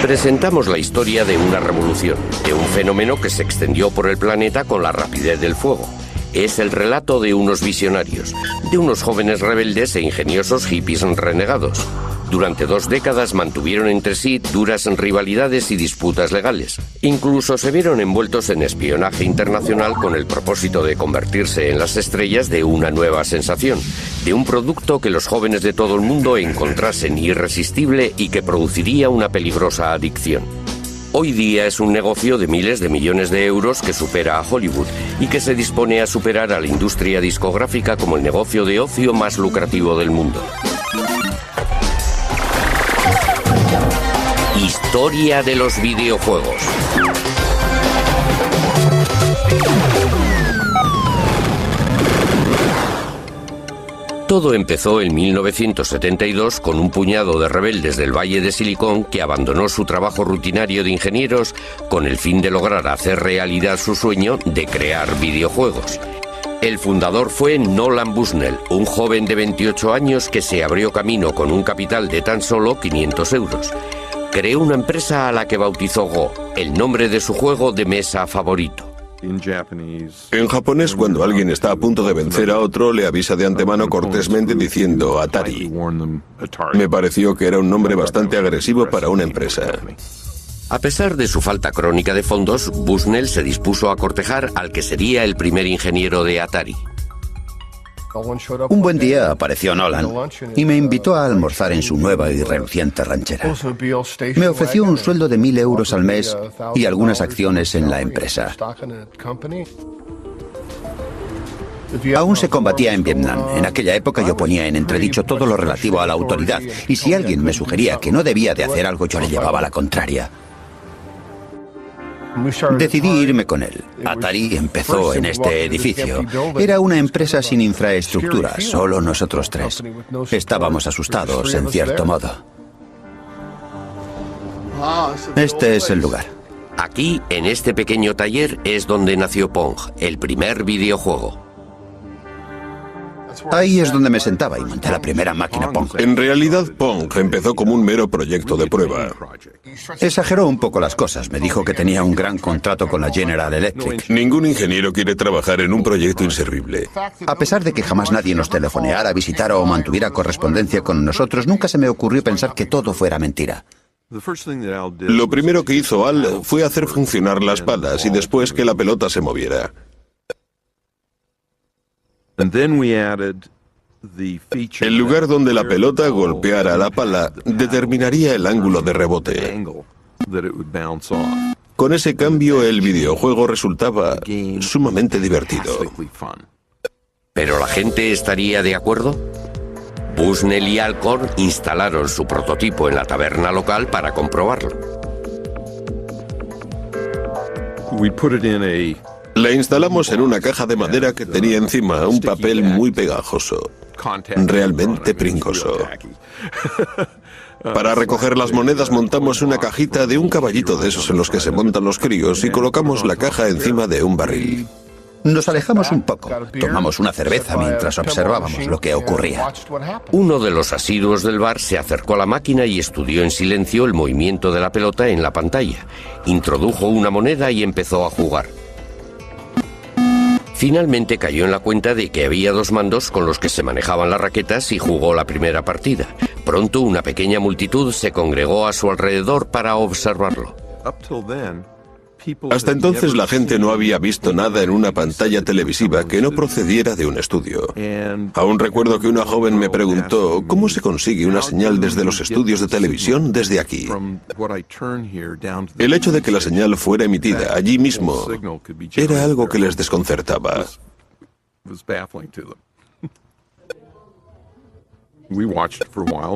Presentamos la historia de una revolución, de un fenómeno que se extendió por el planeta con la rapidez del fuego. Es el relato de unos visionarios, de unos jóvenes rebeldes e ingeniosos hippies renegados. Durante 2 décadas mantuvieron entre sí duras rivalidades y disputas legales. Incluso se vieron envueltos en espionaje internacional con el propósito de convertirse en las estrellas de una nueva sensación, de un producto que los jóvenes de todo el mundo encontrasen irresistible y que produciría una peligrosa adicción. Hoy día es un negocio de miles de millones de euros que supera a Hollywood y que se dispone a superar a la industria discográfica como el negocio de ocio más lucrativo del mundo. Historia de los videojuegos. Todo empezó en 1972 con un puñado de rebeldes del Valle de Silicon que abandonó su trabajo rutinario de ingenieros con el fin de lograr hacer realidad su sueño de crear videojuegos. El fundador fue Nolan Bushnell, un joven de 28 años que se abrió camino con un capital de tan solo 500 euros. Creó una empresa a la que bautizó Go, el nombre de su juego de mesa favorito. En japonés, cuando alguien está a punto de vencer a otro, le avisa de antemano cortésmente diciendo Atari. Me pareció que era un nombre bastante agresivo para una empresa. A pesar de su falta crónica de fondos, Bushnell se dispuso a cortejar al que sería el primer ingeniero de Atari. Un buen día apareció Nolan y me invitó a almorzar en su nueva y reluciente ranchera. Me ofreció un sueldo de 1.000 euros al mes y algunas acciones en la empresa. Aún se combatía en Vietnam. En aquella época yo ponía en entredicho todo lo relativo a la autoridad, y si alguien me sugería que no debía de hacer algo, yo le llevaba la contraria. Decidí irme con él. Atari empezó en este edificio. Era una empresa sin infraestructura, solo nosotros 3. Estábamos asustados, en cierto modo. Este es el lugar. Aquí, en este pequeño taller, es donde nació Pong, el primer videojuego. Ahí es donde me sentaba y monté la primera máquina Pong. En realidad, Pong empezó como un mero proyecto de prueba. Exageró un poco las cosas. Me dijo que tenía un gran contrato con la General Electric. Ningún ingeniero quiere trabajar en un proyecto inservible. A pesar de que jamás nadie nos telefoneara, visitara o mantuviera correspondencia con nosotros, nunca se me ocurrió pensar que todo fuera mentira. Lo primero que hizo Al fue hacer funcionar las palas y después que la pelota se moviera. El lugar donde la pelota golpeara la pala determinaría el ángulo de rebote. Con ese cambio, el videojuego resultaba sumamente divertido. ¿Pero la gente estaría de acuerdo? Bushnell y Alcorn instalaron su prototipo en la taberna local para comprobarlo. La instalamos en una caja de madera que tenía encima un papel muy pegajoso, realmente pringoso. Para recoger las monedas montamos una cajita de un caballito de esos en los que se montan los críos y colocamos la caja encima de un barril. Nos alejamos un poco, tomamos una cerveza mientras observábamos lo que ocurría. Uno de los asiduos del bar se acercó a la máquina y estudió en silencio el movimiento de la pelota en la pantalla. Introdujo una moneda y empezó a jugar. Finalmente cayó en la cuenta de que había 2 mandos con los que se manejaban las raquetas y jugó la primera partida. Pronto una pequeña multitud se congregó a su alrededor para observarlo. Hasta entonces la gente no había visto nada en una pantalla televisiva que no procediera de un estudio. Aún recuerdo que una joven me preguntó ¿cómo se consigue una señal desde los estudios de televisión desde aquí? El hecho de que la señal fuera emitida allí mismo era algo que les desconcertaba.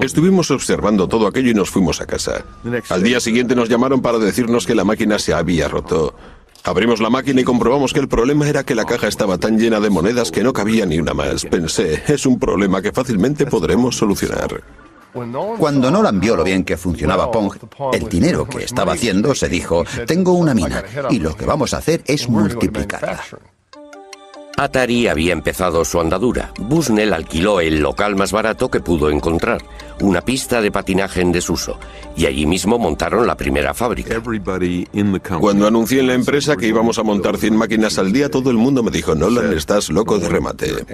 Estuvimos observando todo aquello y nos fuimos a casa. Al día siguiente nos llamaron para decirnos que la máquina se había roto. Abrimos la máquina y comprobamos que el problema era que la caja estaba tan llena de monedas que no cabía ni una más. Pensé, es un problema que fácilmente podremos solucionar. Cuando Nolan vio lo bien que funcionaba Pong, el dinero que estaba haciendo, se dijo, tengo una mina y lo que vamos a hacer es multiplicarla. Atari había empezado su andadura. Bushnell alquiló el local más barato que pudo encontrar, una pista de patinaje en desuso, y allí mismo montaron la primera fábrica. Cuando anuncié en la empresa que íbamos a montar 100 máquinas al día, todo el mundo me dijo: Nolan, estás loco de remate.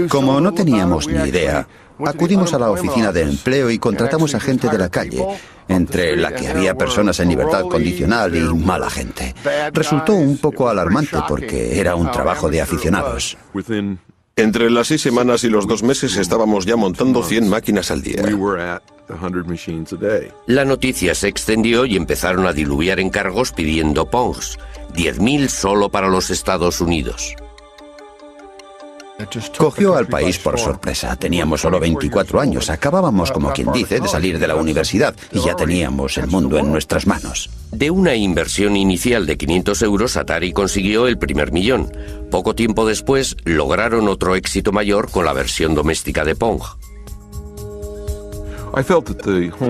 Como no teníamos ni idea, acudimos a la oficina de empleo y contratamos a gente de la calle, entre la que había personas en libertad condicional y mala gente. Resultó un poco alarmante porque era un trabajo de aficionados. Entre las 6 semanas y los 2 meses estábamos ya montando 100 máquinas al día. La noticia se extendió y empezaron a diluviar encargos pidiendo Pongs, 10.000 solo para los Estados Unidos. Cogió al país por sorpresa. Teníamos solo 24 años. Acabábamos, como quien dice, de salir de la universidad y ya teníamos el mundo en nuestras manos. De una inversión inicial de 500 euros, Atari consiguió el primer millón. Poco tiempo después, lograron otro éxito mayor con la versión doméstica de Pong.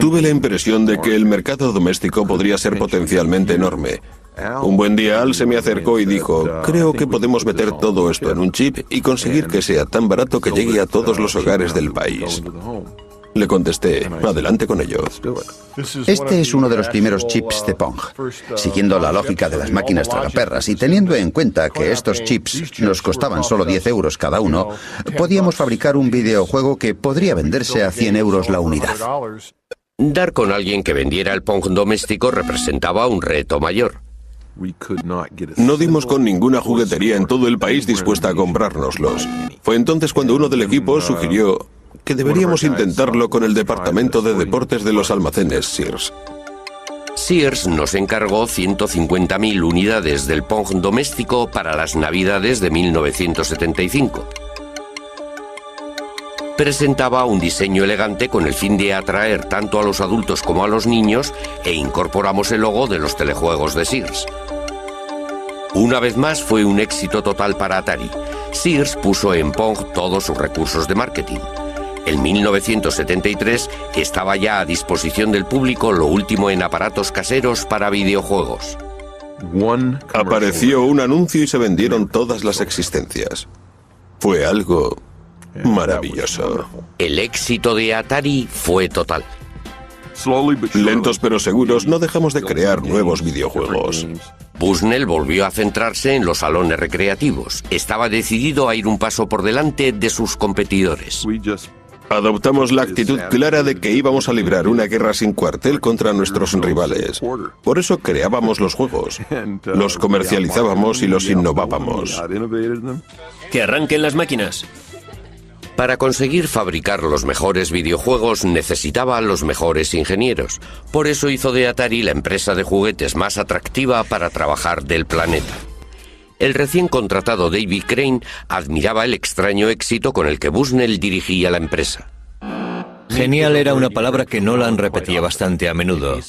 Tuve la impresión de que el mercado doméstico podría ser potencialmente enorme. Un buen día Al se me acercó y dijo: creo que podemos meter todo esto en un chip y conseguir que sea tan barato que llegue a todos los hogares del país. Le contesté: adelante con ello. Este es uno de los primeros chips de Pong. Siguiendo la lógica de las máquinas tragaperras y teniendo en cuenta que estos chips nos costaban solo 10 euros cada uno, podíamos fabricar un videojuego que podría venderse a 100 euros la unidad. Dar con alguien que vendiera el Pong doméstico representaba un reto mayor. No dimos con ninguna juguetería en todo el país dispuesta a comprárnoslos. Fue entonces cuando uno del equipo sugirió que deberíamos intentarlo con el departamento de deportes de los almacenes Sears. Sears nos encargó 150.000 unidades del Pong doméstico para las Navidades de 1975. Presentaba un diseño elegante con el fin de atraer tanto a los adultos como a los niños e incorporamos el logo de los telejuegos de Sears. Una vez más fue un éxito total para Atari. Sears puso en Pong todos sus recursos de marketing. En 1973 estaba ya a disposición del público lo último en aparatos caseros para videojuegos. Apareció un anuncio y se vendieron todas las existencias. Fue algo maravilloso. El éxito de Atari fue total. Lentos pero seguros, no dejamos de crear nuevos videojuegos. Bushnell volvió a centrarse en los salones recreativos. Estaba decidido a ir un paso por delante de sus competidores. Adoptamos la actitud clara de que íbamos a librar una guerra sin cuartel contra nuestros rivales. Por eso creábamos los juegos, los comercializábamos y los innovábamos. ¡Que arranquen las máquinas! Para conseguir fabricar los mejores videojuegos necesitaba a los mejores ingenieros. Por eso hizo de Atari la empresa de juguetes más atractiva para trabajar del planeta. El recién contratado David Crane admiraba el extraño éxito con el que Bushnell dirigía la empresa. Genial era una palabra que Nolan repetía bastante a menudo.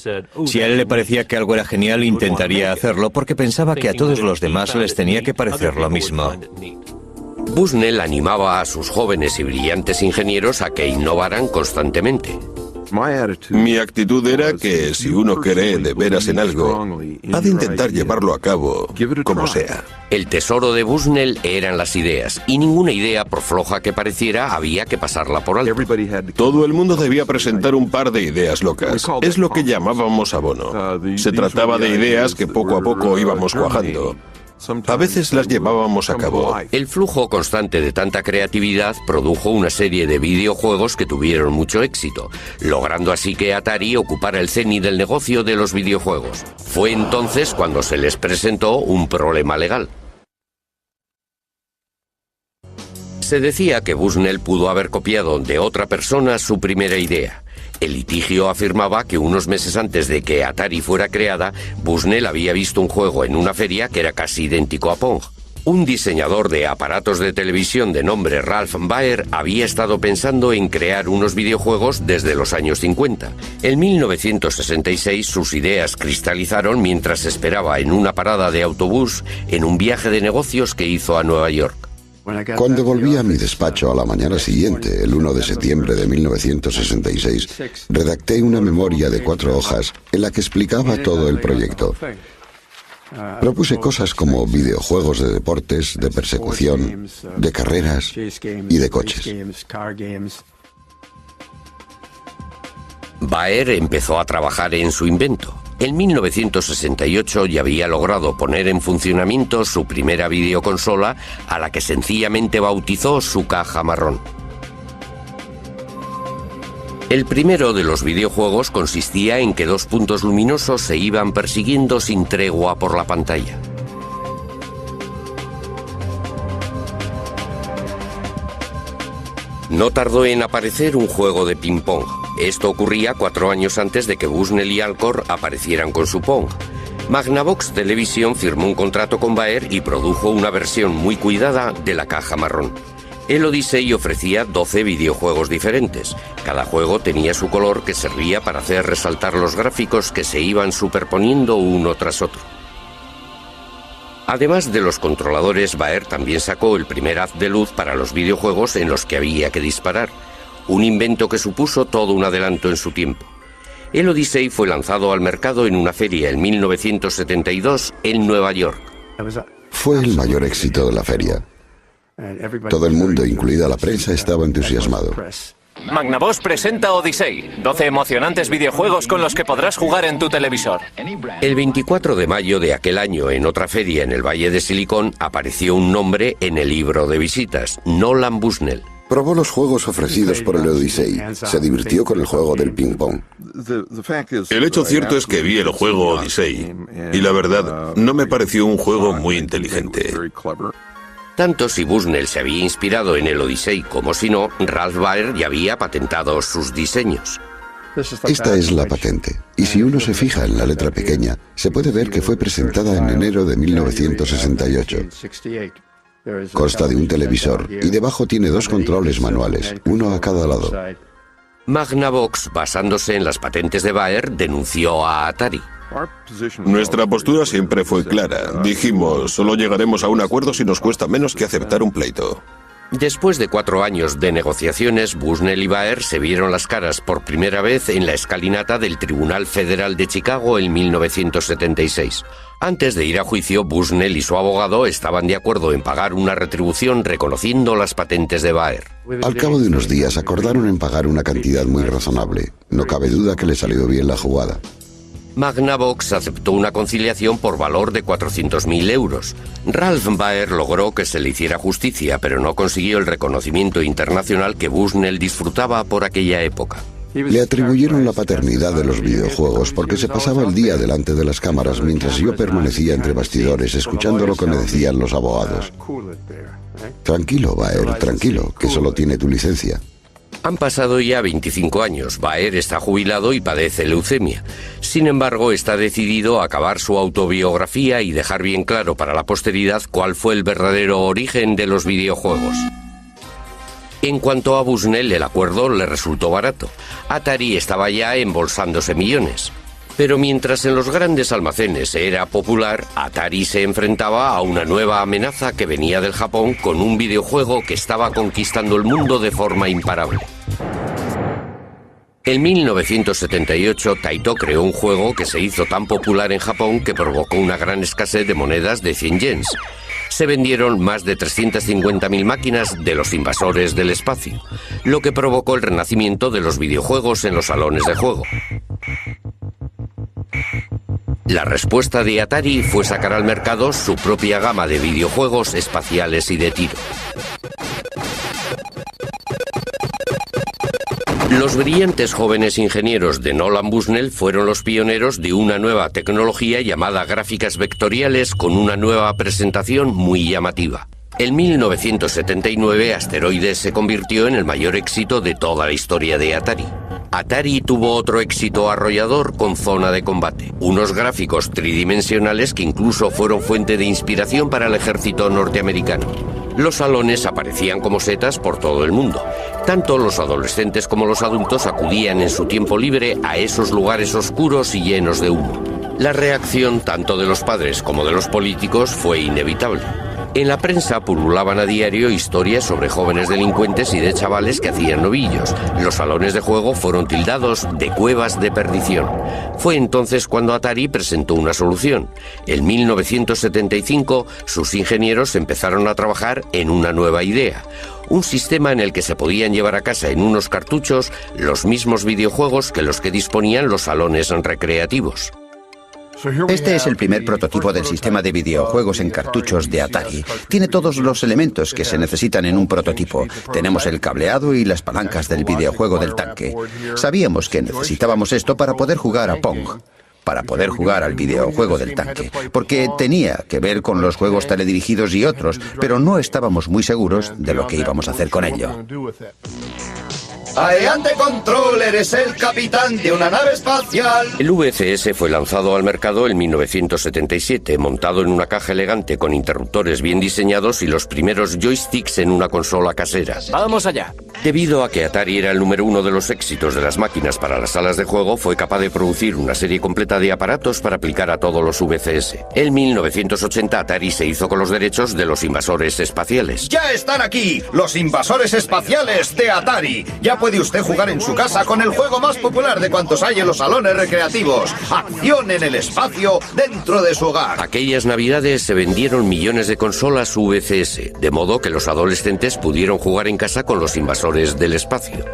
Si a él le parecía que algo era genial, intentaría hacerlo porque pensaba que a todos los demás les tenía que parecer lo mismo. Bushnell animaba a sus jóvenes y brillantes ingenieros a que innovaran constantemente. Mi actitud era que si uno cree de veras en algo, ha de intentar llevarlo a cabo como sea. El tesoro de Bushnell eran las ideas, y ninguna idea, por floja que pareciera, había que pasarla por alto. Todo el mundo debía presentar un par de ideas locas. Es lo que llamábamos abono. Se trataba de ideas que poco a poco íbamos cuajando. A veces las llevábamos a cabo. El flujo constante de tanta creatividad produjo una serie de videojuegos que tuvieron mucho éxito, logrando así que Atari ocupara el cenit del negocio de los videojuegos. Fue entonces cuando se les presentó un problema legal. Se decía que Bushnell pudo haber copiado de otra persona su primera idea. El litigio afirmaba que unos meses antes de que Atari fuera creada, Bushnell había visto un juego en una feria que era casi idéntico a Pong. Un diseñador de aparatos de televisión de nombre Ralph Baer había estado pensando en crear unos videojuegos desde los años 50. En 1966 sus ideas cristalizaron mientras esperaba en una parada de autobús en un viaje de negocios que hizo a Nueva York. Cuando volví a mi despacho a la mañana siguiente, el 1 de septiembre de 1966, redacté una memoria de 4 hojas en la que explicaba todo el proyecto. Propuse cosas como videojuegos de deportes, de persecución, de carreras y de coches. Baer empezó a trabajar en su invento. En 1968 ya había logrado poner en funcionamiento su primera videoconsola, a la que sencillamente bautizó su caja marrón. El primero de los videojuegos consistía en que dos puntos luminosos se iban persiguiendo sin tregua por la pantalla. No tardó en aparecer un juego de ping-pong. Esto ocurría 4 años antes de que Bushnell y Alcor aparecieran con su Pong. Magnavox Television firmó un contrato con Baer y produjo una versión muy cuidada de la caja marrón. El Odyssey ofrecía 12 videojuegos diferentes. Cada juego tenía su color, que servía para hacer resaltar los gráficos que se iban superponiendo uno tras otro. Además de los controladores, Baer también sacó el primer haz de luz para los videojuegos en los que había que disparar. Un invento que supuso todo un adelanto en su tiempo. El Odyssey fue lanzado al mercado en una feria en 1972 en Nueva York. Fue el mayor éxito de la feria. Todo el mundo, incluida la prensa, estaba entusiasmado. Magnavox presenta Odyssey, 12 emocionantes videojuegos con los que podrás jugar en tu televisor. El 24 de mayo de aquel año, en otra feria en el Valle de Silicon, apareció un nombre en el libro de visitas: Nolan Bushnell. Probó los juegos ofrecidos por el Odyssey. Se divirtió con el juego del ping-pong. El hecho cierto es que vi el juego Odyssey y la verdad no me pareció un juego muy inteligente. Tanto si Bushnell se había inspirado en el Odyssey como si no, Ralph Baer ya había patentado sus diseños. Esta es la patente, y si uno se fija en la letra pequeña, se puede ver que fue presentada en enero de 1968. Consta de un televisor y debajo tiene 2 controles manuales, uno a cada lado. Magnavox, basándose en las patentes de Baer, denunció a Atari. Nuestra postura siempre fue clara. Dijimos, solo llegaremos a un acuerdo si nos cuesta menos que aceptar un pleito. Después de 4 años de negociaciones, Bushnell y Baer se vieron las caras por primera vez en la escalinata del Tribunal Federal de Chicago en 1976. Antes de ir a juicio, Bushnell y su abogado estaban de acuerdo en pagar una retribución reconociendo las patentes de Baer. Al cabo de unos días acordaron en pagar una cantidad muy razonable. No cabe duda que le salió bien la jugada. Magnavox aceptó una conciliación por valor de 400.000 euros. Ralph Baer logró que se le hiciera justicia, pero no consiguió el reconocimiento internacional que Bushnell disfrutaba por aquella época. Le atribuyeron la paternidad de los videojuegos porque se pasaba el día delante de las cámaras mientras yo permanecía entre bastidores escuchando lo que me decían los abogados. Tranquilo, Baer, tranquilo, que solo tiene tu licencia. Han pasado ya 25 años. Baer está jubilado y padece leucemia. Sin embargo, está decidido a acabar su autobiografía y dejar bien claro para la posteridad cuál fue el verdadero origen de los videojuegos. En cuanto a Bushnell, el acuerdo le resultó barato. Atari estaba ya embolsándose millones. Pero mientras en los grandes almacenes era popular, Atari se enfrentaba a una nueva amenaza que venía del Japón con un videojuego que estaba conquistando el mundo de forma imparable. En 1978, Taito creó un juego que se hizo tan popular en Japón que provocó una gran escasez de monedas de 100 yens. Se vendieron más de 350.000 máquinas de los invasores del espacio, lo que provocó el renacimiento de los videojuegos en los salones de juego. La respuesta de Atari fue sacar al mercado su propia gama de videojuegos espaciales y de tiro. Los brillantes jóvenes ingenieros de Nolan Bushnell fueron los pioneros de una nueva tecnología llamada gráficas vectoriales con una nueva presentación muy llamativa. En 1979, Asteroides se convirtió en el mayor éxito de toda la historia de Atari. Atari tuvo otro éxito arrollador con Zona de Combate, unos gráficos tridimensionales que incluso fueron fuente de inspiración para el ejército norteamericano. Los salones aparecían como setas por todo el mundo. Tanto los adolescentes como los adultos acudían en su tiempo libre a esos lugares oscuros y llenos de humo. La reacción tanto de los padres como de los políticos fue inevitable. En la prensa pululaban a diario historias sobre jóvenes delincuentes y de chavales que hacían novillos. Los salones de juego fueron tildados de cuevas de perdición. Fue entonces cuando Atari presentó una solución. En 1975, sus ingenieros empezaron a trabajar en una nueva idea. Un sistema en el que se podían llevar a casa en unos cartuchos los mismos videojuegos que los que disponían los salones recreativos. Este es el primer prototipo del sistema de videojuegos en cartuchos de Atari. Tiene todos los elementos que se necesitan en un prototipo. Tenemos el cableado y las palancas del videojuego del tanque. Sabíamos que necesitábamos esto para poder jugar a Pong, para poder jugar al videojuego del tanque, porque tenía que ver con los juegos teledirigidos y otros, pero no estábamos muy seguros de lo que íbamos a hacer con ello. Aeante Controller es el capitán de una nave espacial. El VCS fue lanzado al mercado en 1977, montado en una caja elegante con interruptores bien diseñados y los primeros joysticks en una consola casera. ¡Vamos allá! Debido a que Atari era el número uno de los éxitos de las máquinas para las salas de juego, fue capaz de producir una serie completa de aparatos para aplicar a todos los VCS. En 1980 Atari se hizo con los derechos de los invasores espaciales. ¡Ya están aquí! ¡Los invasores espaciales de Atari! Ya puede usted jugar en su casa con el juego más popular de cuantos hay en los salones recreativos. Acción en el espacio dentro de su hogar. Aquellas navidades se vendieron millones de consolas VCS, de modo que los adolescentes pudieron jugar en casa con los invasores del espacio.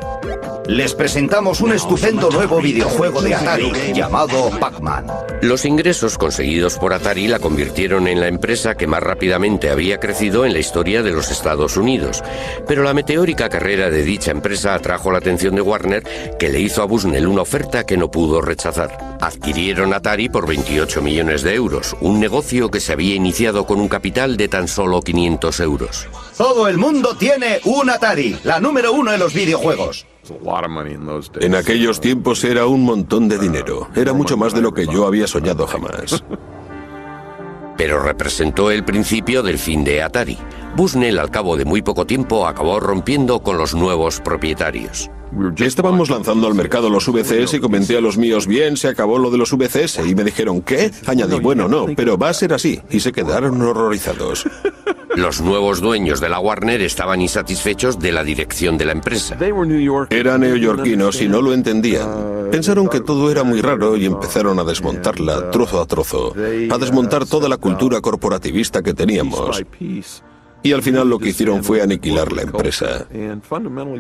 Les presentamos un estupendo nuevo videojuego de Atari llamado Pac-Man. Los ingresos conseguidos por Atari la convirtieron en la empresa que más rápidamente había crecido en la historia de los Estados Unidos. Pero la meteórica carrera de dicha empresa atrajo la atención de Warner, que le hizo a Bushnell una oferta que no pudo rechazar. Adquirieron Atari por 28 millones de euros, un negocio que se había iniciado con un capital de tan solo 500 euros. Todo el mundo tiene un Atari, la número uno en los videojuegos. En aquellos tiempos era un montón de dinero. Era mucho más de lo que yo había soñado jamás. Pero representó el principio del fin de Atari. Bushnell, al cabo de muy poco tiempo, acabó rompiendo con los nuevos propietarios. Estábamos lanzando al mercado los VCS y comenté a los míos, bien, se acabó lo de los VCS. Y me dijeron, ¿qué? Añadí, bueno, no, pero va a ser así. Y se quedaron horrorizados. Los nuevos dueños de la Warner estaban insatisfechos de la dirección de la empresa. Eran neoyorquinos y no lo entendían. Pensaron que todo era muy raro y empezaron a desmontarla trozo a trozo, a desmontar toda la cultura corporativista que teníamos. Y al final lo que hicieron fue aniquilar la empresa.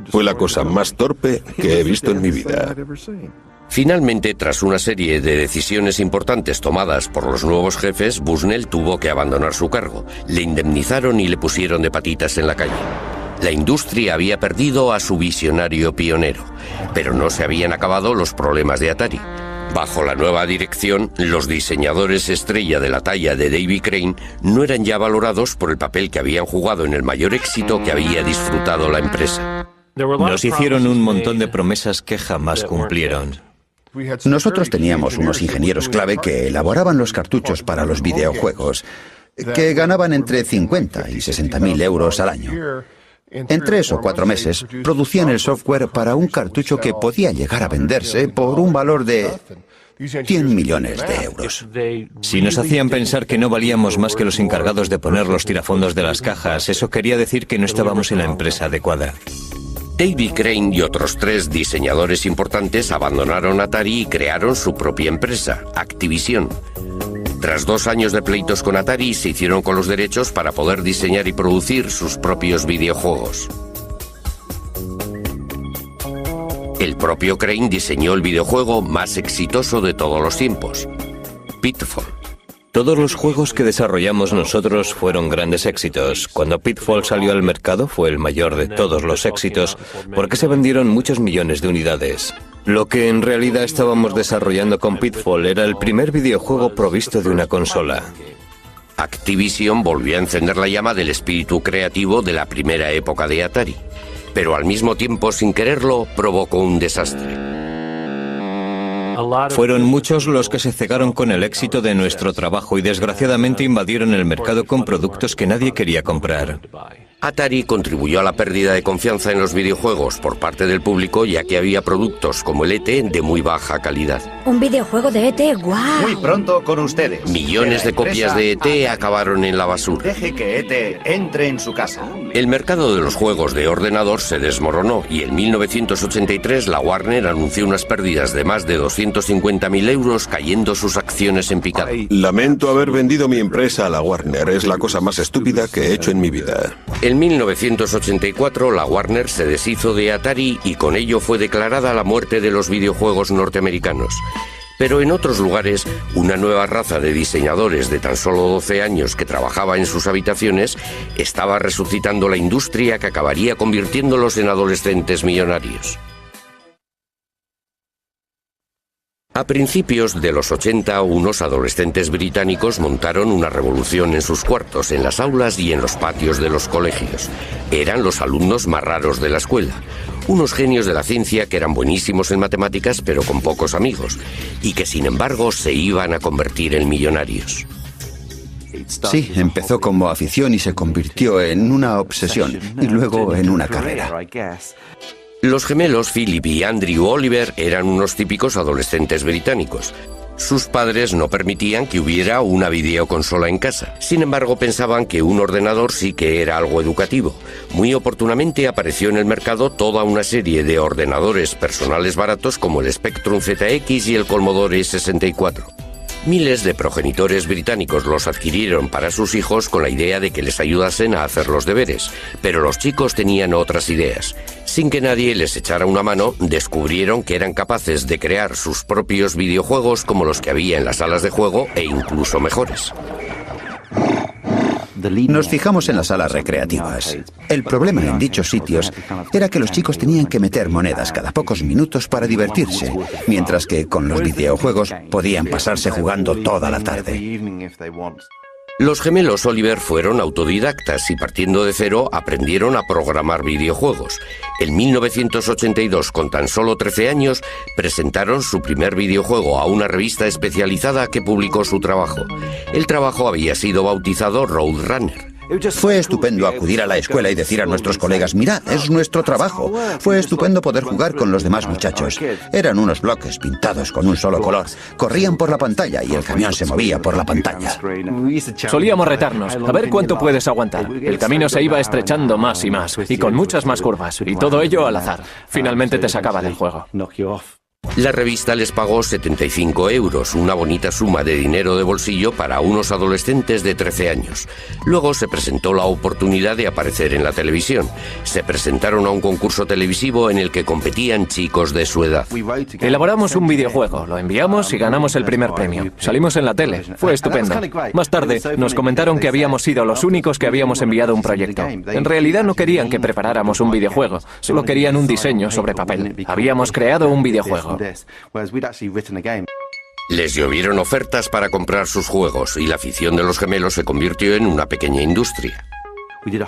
Fue la cosa más torpe que he visto en mi vida. Finalmente, tras una serie de decisiones importantes tomadas por los nuevos jefes, Bushnell tuvo que abandonar su cargo. Le indemnizaron y le pusieron de patitas en la calle. La industria había perdido a su visionario pionero, pero no se habían acabado los problemas de Atari. Bajo la nueva dirección, los diseñadores estrella de la talla de David Crane no eran ya valorados por el papel que habían jugado en el mayor éxito que había disfrutado la empresa. Nos hicieron un montón de promesas que jamás cumplieron. Nosotros teníamos unos ingenieros clave que elaboraban los cartuchos para los videojuegos, que ganaban entre 50 y 60.000 euros al año. En 3 o 4 meses producían el software para un cartucho que podía llegar a venderse por un valor de 100 millones de euros. Si nos hacían pensar que no valíamos más que los encargados de poner los tirafondos de las cajas, eso quería decir que no estábamos en la empresa adecuada. David Crane y otros 3 diseñadores importantes abandonaron Atari y crearon su propia empresa, Activision. Tras 2 años de pleitos con Atari, se hicieron con los derechos para poder diseñar y producir sus propios videojuegos. El propio Crane diseñó el videojuego más exitoso de todos los tiempos, Pitfall. Todos los juegos que desarrollamos nosotros fueron grandes éxitos. Cuando Pitfall salió al mercado fue el mayor de todos los éxitos porque se vendieron muchos millones de unidades. Lo que en realidad estábamos desarrollando con Pitfall era el primer videojuego provisto de una consola. Activision volvió a encender la llama del espíritu creativo de la primera época de Atari, pero al mismo tiempo, sin quererlo, provocó un desastre. Fueron muchos los que se cegaron con el éxito de nuestro trabajo y desgraciadamente invadieron el mercado con productos que nadie quería comprar. Atari contribuyó a la pérdida de confianza en los videojuegos por parte del público, ya que había productos como el E.T. de muy baja calidad. Un videojuego de E.T., ¡guau! Muy pronto con ustedes. Millones de copias de E.T. acabaron en la basura. Deje que E.T. entre en su casa. El mercado de los juegos de ordenador se desmoronó y en 1983 la Warner anunció unas pérdidas de más de 250.000 euros, cayendo sus acciones en picado. Lamento haber vendido mi empresa a la Warner. Es la cosa más estúpida que he hecho en mi vida. En 1984 la Warner se deshizo de Atari y con ello fue declarada la muerte de los videojuegos norteamericanos. Pero en otros lugares, una nueva raza de diseñadores de tan solo 12 años que trabajaba en sus habitaciones estaba resucitando la industria que acabaría convirtiéndolos en adolescentes millonarios. A principios de los 80, unos adolescentes británicos montaron una revolución en sus cuartos, en las aulas y en los patios de los colegios. Eran los alumnos más raros de la escuela. Unos genios de la ciencia que eran buenísimos en matemáticas pero con pocos amigos, y que sin embargo se iban a convertir en millonarios. Sí, empezó como afición y se convirtió en una obsesión, y luego en una carrera. Los gemelos Philip y Andrew Oliver eran unos típicos adolescentes británicos. Sus padres no permitían que hubiera una videoconsola en casa. Sin embargo, pensaban que un ordenador sí que era algo educativo. Muy oportunamente apareció en el mercado toda una serie de ordenadores personales baratos como el Spectrum ZX y el Commodore 64. Miles de progenitores británicos los adquirieron para sus hijos con la idea de que les ayudasen a hacer los deberes, pero los chicos tenían otras ideas. Sin que nadie les echara una mano, descubrieron que eran capaces de crear sus propios videojuegos como los que había en las salas de juego e incluso mejores. Nos fijamos en las salas recreativas. El problema en dichos sitios era que los chicos tenían que meter monedas cada pocos minutos para divertirse, mientras que con los videojuegos podían pasarse jugando toda la tarde. Los gemelos Oliver fueron autodidactas y partiendo de cero aprendieron a programar videojuegos. En 1982, con tan solo 13 años, presentaron su primer videojuego a una revista especializada que publicó su trabajo. El trabajo había sido bautizado Roadrunner. Fue estupendo acudir a la escuela y decir a nuestros colegas, mirad, es nuestro trabajo. Fue estupendo poder jugar con los demás muchachos. Eran unos bloques pintados con un solo color. Corrían por la pantalla y el camión se movía por la pantalla. Solíamos retarnos, a ver cuánto puedes aguantar. El camino se iba estrechando más y más, y con muchas más curvas, y todo ello al azar. Finalmente te sacaba del juego. La revista les pagó 75 euros, una bonita suma de dinero de bolsillo para unos adolescentes de 13 años. Luego se presentó la oportunidad de aparecer en la televisión. Se presentaron a un concurso televisivo en el que competían chicos de su edad. Elaboramos un videojuego, lo enviamos y ganamos el primer premio. Salimos en la tele, fue estupendo. Más tarde nos comentaron que habíamos sido los únicos que habíamos enviado un proyecto. En realidad no querían que preparáramos un videojuego, solo querían un diseño sobre papel. Habíamos creado un videojuego. Les llovieron ofertas para comprar sus juegos y la afición de los gemelos se convirtió en una pequeña industria.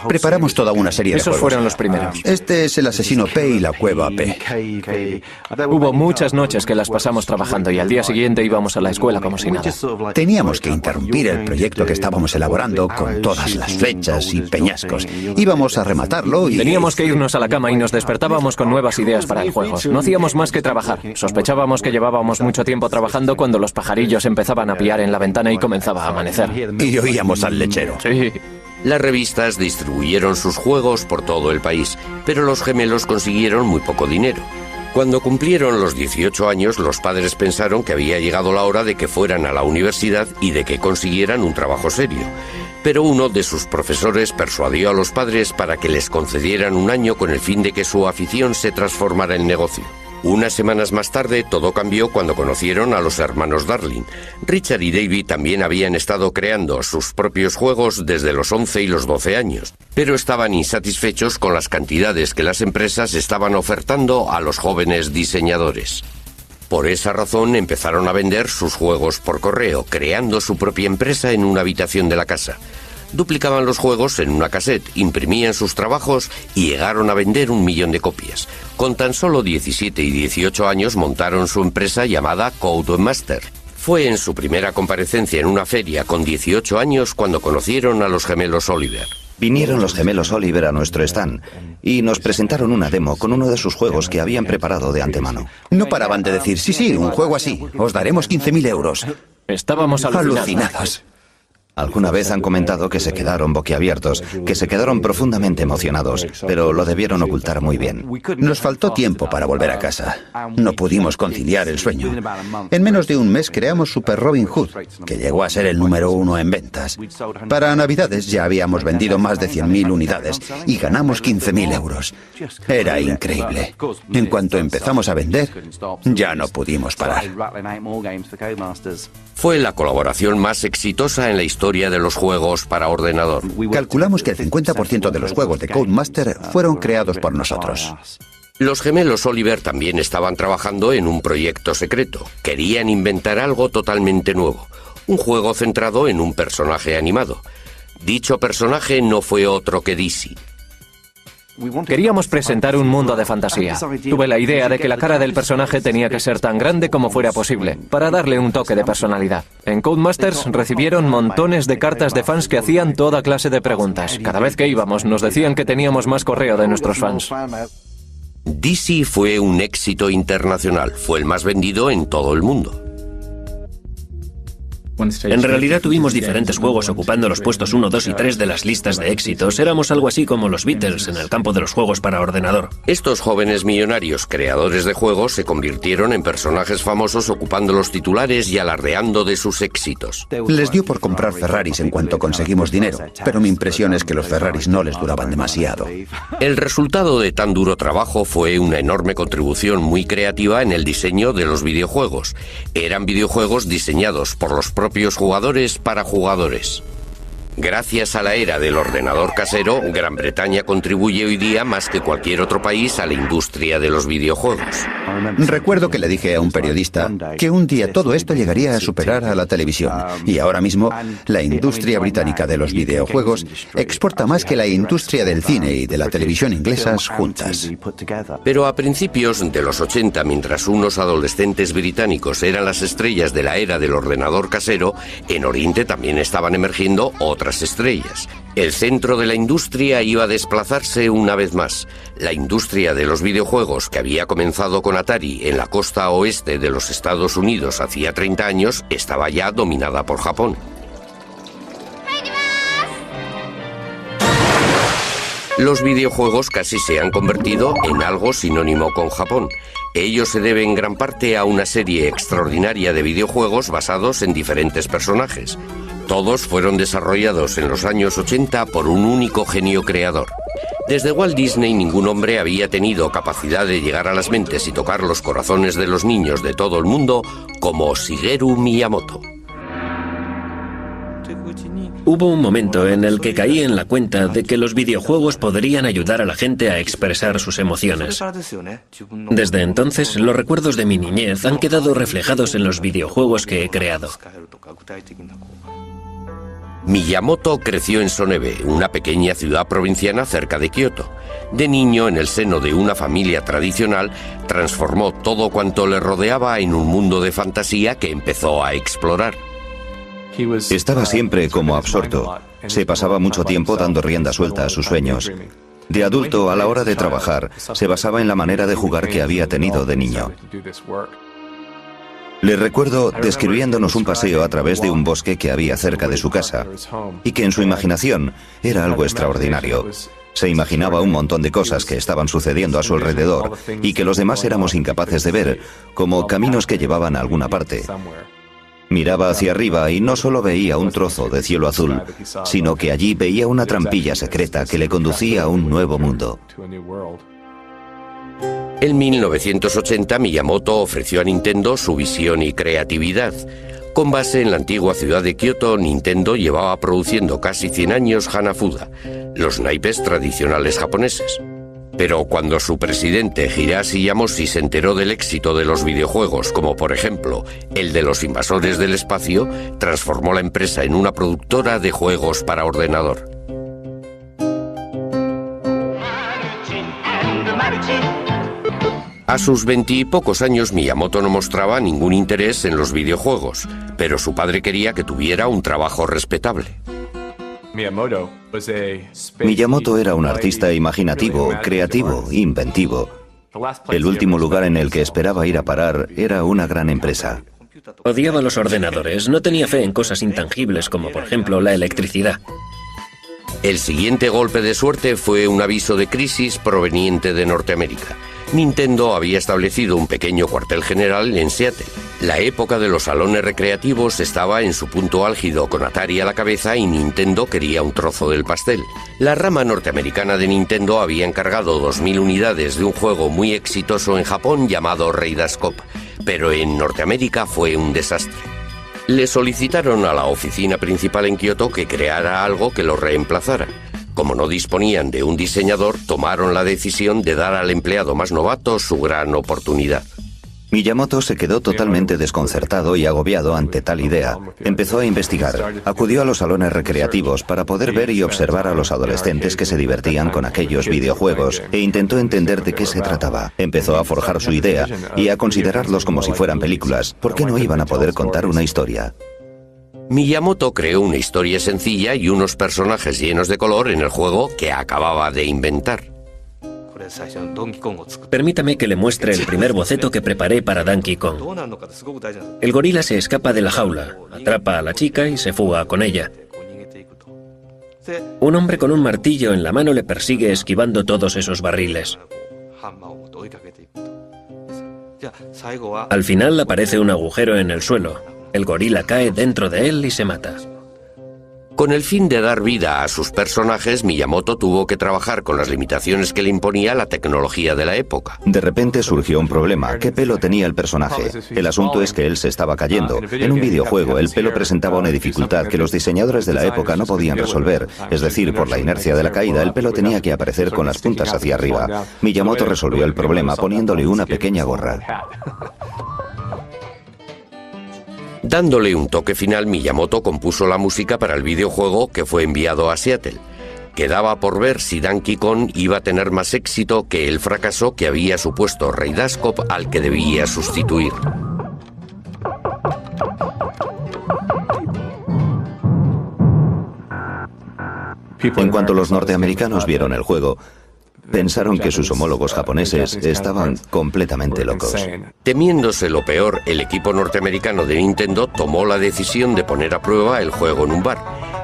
Preparamos toda una serie de Esos juegos. fueron los primeros. Este es el asesino P y la cueva P. Hubo muchas noches que las pasamos trabajando y al día siguiente íbamos a la escuela como si nada. Teníamos que interrumpir el proyecto que estábamos elaborando con todas las flechas y peñascos. Íbamos a rematarlo y... Teníamos que irnos a la cama y nos despertábamos con nuevas ideas para el juego. No hacíamos más que trabajar. Sospechábamos que llevábamos mucho tiempo trabajando cuando los pajarillos empezaban a piar en la ventana y comenzaba a amanecer. Y oíamos al lechero. Sí. Las revistas distribuyeron sus juegos por todo el país, pero los gemelos consiguieron muy poco dinero. Cuando cumplieron los 18 años, los padres pensaron que había llegado la hora de que fueran a la universidad y de que consiguieran un trabajo serio. Pero uno de sus profesores persuadió a los padres para que les concedieran un año con el fin de que su afición se transformara en negocio. Unas semanas más tarde, todo cambió cuando conocieron a los hermanos Darling. Richard y David también habían estado creando sus propios juegos desde los 11 y los 12 años, pero estaban insatisfechos con las cantidades que las empresas estaban ofertando a los jóvenes diseñadores. Por esa razón empezaron a vender sus juegos por correo, creando su propia empresa en una habitación de la casa. Duplicaban los juegos en una cassette, imprimían sus trabajos y llegaron a vender 1 millón de copias. Con tan solo 17 y 18 años montaron su empresa llamada Codemaster. Fue en su primera comparecencia en una feria con 18 años cuando conocieron a los gemelos Oliver. Vinieron los gemelos Oliver a nuestro stand y nos presentaron una demo con uno de sus juegos que habían preparado de antemano. No paraban de decir, sí, un juego así, os daremos 15.000 euros. Estábamos alucinados. Alguna vez han comentado que se quedaron boquiabiertos, que se quedaron profundamente emocionados, pero lo debieron ocultar muy bien. Nos faltó tiempo para volver a casa. No pudimos conciliar el sueño. En menos de un mes creamos Super Robin Hood, que llegó a ser el número 1 en ventas. Para Navidades ya habíamos vendido más de 100.000 unidades y ganamos 15.000 euros. Era increíble. En cuanto empezamos a vender, ya no pudimos parar. Fue la colaboración más exitosa en la historia de los juegos para ordenador. Calculamos que el 50% de los juegos de Codemaster fueron creados por nosotros. Los gemelos Oliver también estaban trabajando en un proyecto secreto. Querían inventar algo totalmente nuevo, un juego centrado en un personaje animado. Dicho personaje no fue otro que Dizzy. Queríamos presentar un mundo de fantasía. Tuve la idea de que la cara del personaje tenía que ser tan grande como fuera posible, para darle un toque de personalidad. En Codemasters recibieron montones de cartas de fans que hacían toda clase de preguntas. Cada vez que íbamos nos decían que teníamos más correo de nuestros fans. Dizzy fue un éxito internacional, fue el más vendido en todo el mundo. En realidad tuvimos diferentes juegos ocupando los puestos 1, 2 y 3 de las listas de éxitos. Éramos algo así como los Beatles en el campo de los juegos para ordenador. Estos jóvenes millonarios creadores de juegos se convirtieron en personajes famosos ocupando los titulares y alardeando de sus éxitos. Les dio por comprar Ferraris en cuanto conseguimos dinero, pero mi impresión es que los Ferraris no les duraban demasiado. El resultado de tan duro trabajo fue una enorme contribución muy creativa en el diseño de los videojuegos. Eran videojuegos diseñados por los propios jugadores para jugadores. Gracias a la era del ordenador casero, Gran Bretaña contribuye hoy día más que cualquier otro país a la industria de los videojuegos. Recuerdo que le dije a un periodista que un día todo esto llegaría a superar a la televisión. Y ahora mismo, la industria británica de los videojuegos exporta más que la industria del cine y de la televisión inglesas juntas. Pero a principios de los 80, mientras unos adolescentes británicos eran las estrellas de la era del ordenador casero, en Oriente también estaban emergiendo otras estrellas. El centro de la industria iba a desplazarse una vez más. La industria de los videojuegos, que había comenzado con Atari en la costa oeste de los Estados Unidos hacía 30 años, estaba ya dominada por Japón. Los videojuegos casi se han convertido en algo sinónimo con Japón. Ello se debe en gran parte a una serie extraordinaria de videojuegos basados en diferentes personajes. Todos fueron desarrollados en los años 80 por un único genio creador. Desde Walt Disney ningún hombre había tenido capacidad de llegar a las mentes y tocar los corazones de los niños de todo el mundo como Shigeru Miyamoto. Hubo un momento en el que caí en la cuenta de que los videojuegos podrían ayudar a la gente a expresar sus emociones. Desde entonces, los recuerdos de mi niñez han quedado reflejados en los videojuegos que he creado. Miyamoto creció en Sonebe, una pequeña ciudad provinciana cerca de Kioto. De niño, en el seno de una familia tradicional, transformó todo cuanto le rodeaba en un mundo de fantasía que empezó a explorar. Estaba siempre como absorto. Se pasaba mucho tiempo dando rienda suelta a sus sueños. De adulto, a la hora de trabajar, se basaba en la manera de jugar que había tenido de niño. Le recuerdo describiéndonos un paseo a través de un bosque que había cerca de su casa y que en su imaginación era algo extraordinario. Se imaginaba un montón de cosas que estaban sucediendo a su alrededor y que los demás éramos incapaces de ver, como caminos que llevaban a alguna parte. Miraba hacia arriba y no solo veía un trozo de cielo azul, sino que allí veía una trampilla secreta que le conducía a un nuevo mundo. En 1980, Miyamoto ofreció a Nintendo su visión y creatividad. Con base en la antigua ciudad de Kioto, Nintendo llevaba produciendo casi 100 años Hanafuda, los naipes tradicionales japoneses. Pero cuando su presidente Hiroshi Yamauchi se enteró del éxito de los videojuegos, como por ejemplo el de los invasores del espacio, transformó la empresa en una productora de juegos para ordenador. A sus 20 y pocos años, Miyamoto no mostraba ningún interés en los videojuegos, pero su padre quería que tuviera un trabajo respetable. Miyamoto era un artista imaginativo, creativo, inventivo. El último lugar en el que esperaba ir a parar era una gran empresa. Odiaba los ordenadores, no tenía fe en cosas intangibles como por ejemplo la electricidad. El siguiente golpe de suerte fue un aviso de crisis proveniente de Norteamérica. Nintendo había establecido un pequeño cuartel general en Seattle. La época de los salones recreativos estaba en su punto álgido, con Atari a la cabeza, y Nintendo quería un trozo del pastel. La rama norteamericana de Nintendo había encargado 2000 unidades de un juego muy exitoso en Japón llamado Raiders Cop, pero en Norteamérica fue un desastre. Le solicitaron a la oficina principal en Kioto que creara algo que lo reemplazara. Como no disponían de un diseñador, tomaron la decisión de dar al empleado más novato su gran oportunidad. Miyamoto se quedó totalmente desconcertado y agobiado ante tal idea. Empezó a investigar. Acudió a los salones recreativos para poder ver y observar a los adolescentes que se divertían con aquellos videojuegos e intentó entender de qué se trataba. Empezó a forjar su idea y a considerarlos como si fueran películas. ¿Por qué no iban a poder contar una historia? Miyamoto creó una historia sencilla y unos personajes llenos de color en el juego que acababa de inventar. Permítame que le muestre el primer boceto que preparé para Donkey Kong. El gorila se escapa de la jaula, atrapa a la chica y se fuga con ella. Un hombre con un martillo en la mano le persigue esquivando todos esos barriles. Al final aparece un agujero en el suelo. El gorila cae dentro de él y se mata. Con el fin de dar vida a sus personajes, Miyamoto tuvo que trabajar con las limitaciones que le imponía la tecnología de la época. De repente surgió un problema. ¿Qué pelo tenía el personaje? El asunto es que él se estaba cayendo. En un videojuego, el pelo presentaba una dificultad que los diseñadores de la época no podían resolver. Es decir, por la inercia de la caída, el pelo tenía que aparecer con las puntas hacia arriba. Miyamoto resolvió el problema poniéndole una pequeña gorra. Dándole un toque final, Miyamoto compuso la música para el videojuego que fue enviado a Seattle. Quedaba por ver si Donkey Kong iba a tener más éxito que el fracaso que había supuesto Raiders Cop, al que debía sustituir. En cuanto los norteamericanos vieron el juego, pensaron que sus homólogos japoneses estaban completamente locos. Temiéndose lo peor, el equipo norteamericano de Nintendo tomó la decisión de poner a prueba el juego en un bar,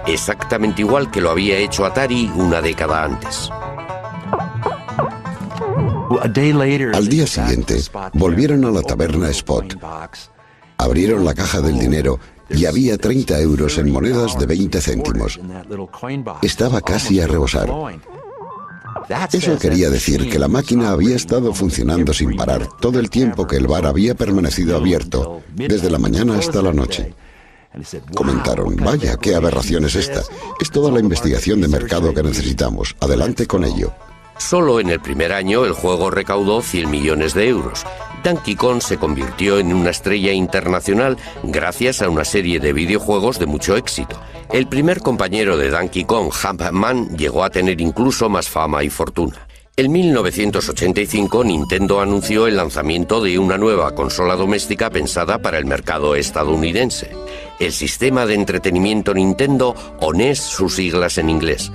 exactamente igual que lo había hecho Atari una década antes. Al día siguiente, volvieron a la taberna Spot. Abrieron la caja del dinero y había 30 euros en monedas de 20 céntimos. Estaba casi a rebosar. Eso quería decir que la máquina había estado funcionando sin parar todo el tiempo que el bar había permanecido abierto, desde la mañana hasta la noche. Comentaron: vaya, qué aberración es esta. Es toda la investigación de mercado que necesitamos. Adelante con ello. Solo en el primer año el juego recaudó 100 millones de euros. Donkey Kong se convirtió en una estrella internacional gracias a una serie de videojuegos de mucho éxito. El primer compañero de Donkey Kong, Jumpman, llegó a tener incluso más fama y fortuna. En 1985, Nintendo anunció el lanzamiento de una nueva consola doméstica pensada para el mercado estadounidense. El sistema de entretenimiento Nintendo, o NES, sus siglas en inglés.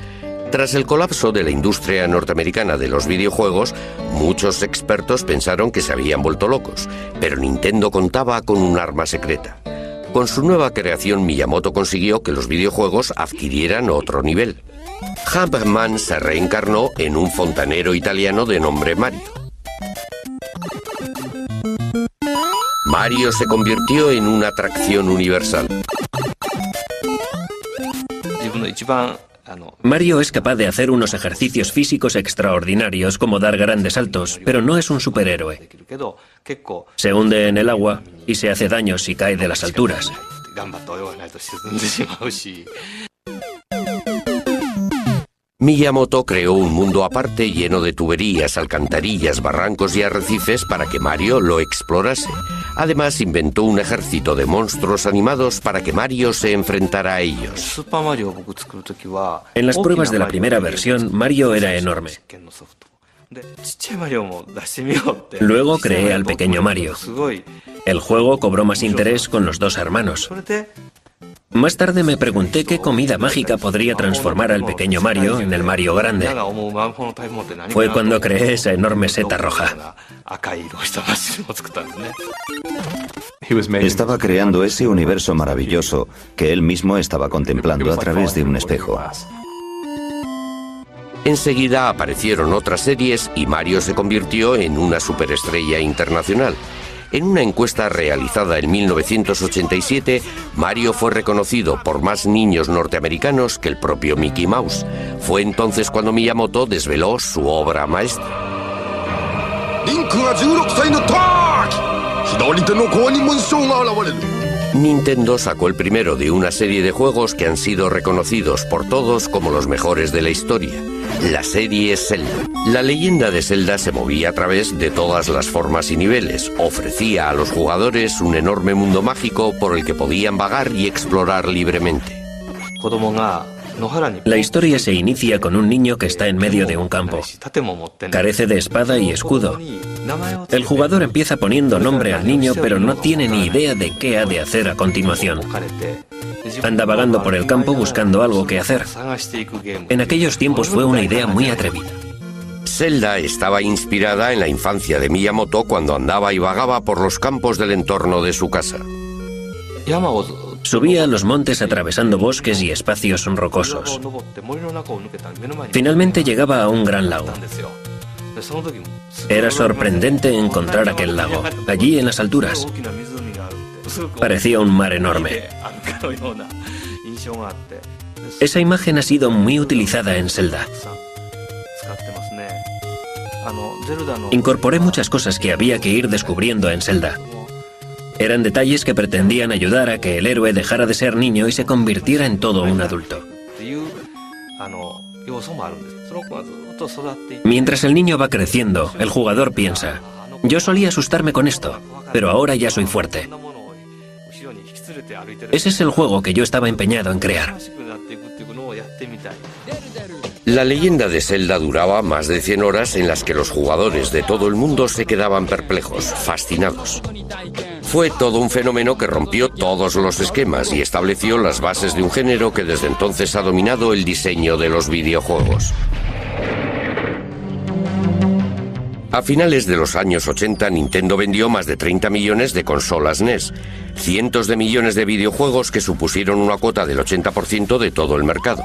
Tras el colapso de la industria norteamericana de los videojuegos, muchos expertos pensaron que se habían vuelto locos, pero Nintendo contaba con un arma secreta. Con su nueva creación, Miyamoto consiguió que los videojuegos adquirieran otro nivel. Jumpman se reencarnó en un fontanero italiano de nombre Mario. Mario se convirtió en una atracción universal. Mario es capaz de hacer unos ejercicios físicos extraordinarios, como dar grandes saltos, pero no es un superhéroe. Se hunde en el agua y se hace daño si cae de las alturas. Miyamoto creó un mundo aparte lleno de tuberías, alcantarillas, barrancos y arrecifes para que Mario lo explorase. Además, inventó un ejército de monstruos animados para que Mario se enfrentara a ellos. En las pruebas de la primera versión, Mario era enorme. Luego creé al pequeño Mario. El juego cobró más interés con los dos hermanos. Más tarde me pregunté qué comida mágica podría transformar al pequeño Mario en el Mario grande. Fue cuando creé esa enorme seta roja. Estaba creando ese universo maravilloso que él mismo estaba contemplando a través de un espejo. Enseguida aparecieron otras series y Mario se convirtió en una superestrella internacional. En una encuesta realizada en 1987, Mario fue reconocido por más niños norteamericanos que el propio Mickey Mouse. Fue entonces cuando Miyamoto desveló su obra maestra. Nintendo sacó el primero de una serie de juegos que han sido reconocidos por todos como los mejores de la historia. La serie Zelda. La leyenda de Zelda se movía a través de todas las formas y niveles. Ofrecía a los jugadores un enorme mundo mágico por el que podían vagar y explorar libremente. La historia se inicia con un niño que está en medio de un campo. Carece de espada y escudo. El jugador empieza poniendo nombre al niño, pero no tiene ni idea de qué ha de hacer a continuación. Anda vagando por el campo buscando algo que hacer. En aquellos tiempos fue una idea muy atrevida. Zelda estaba inspirada en la infancia de Miyamoto cuando andaba y vagaba por los campos del entorno de su casa. Subía a los montes atravesando bosques y espacios rocosos. Finalmente llegaba a un gran lago. Era sorprendente encontrar aquel lago, allí en las alturas. Parecía un mar enorme. Esa imagen ha sido muy utilizada en Zelda. Incorporé muchas cosas que había que ir descubriendo en Zelda. Eran detalles que pretendían ayudar a que el héroe dejara de ser niño y se convirtiera en todo un adulto. Mientras el niño va creciendo, el jugador piensa: yo solía asustarme con esto, pero ahora ya soy fuerte. Ese es el juego que yo estaba empeñado en crear. La leyenda de Zelda duraba más de 100 horas en las que los jugadores de todo el mundo se quedaban perplejos, fascinados. Fue todo un fenómeno que rompió todos los esquemas y estableció las bases de un género que desde entonces ha dominado el diseño de los videojuegos. A finales de los años 80, Nintendo vendió más de 30 millones de consolas NES, cientos de millones de videojuegos que supusieron una cuota del 80% de todo el mercado.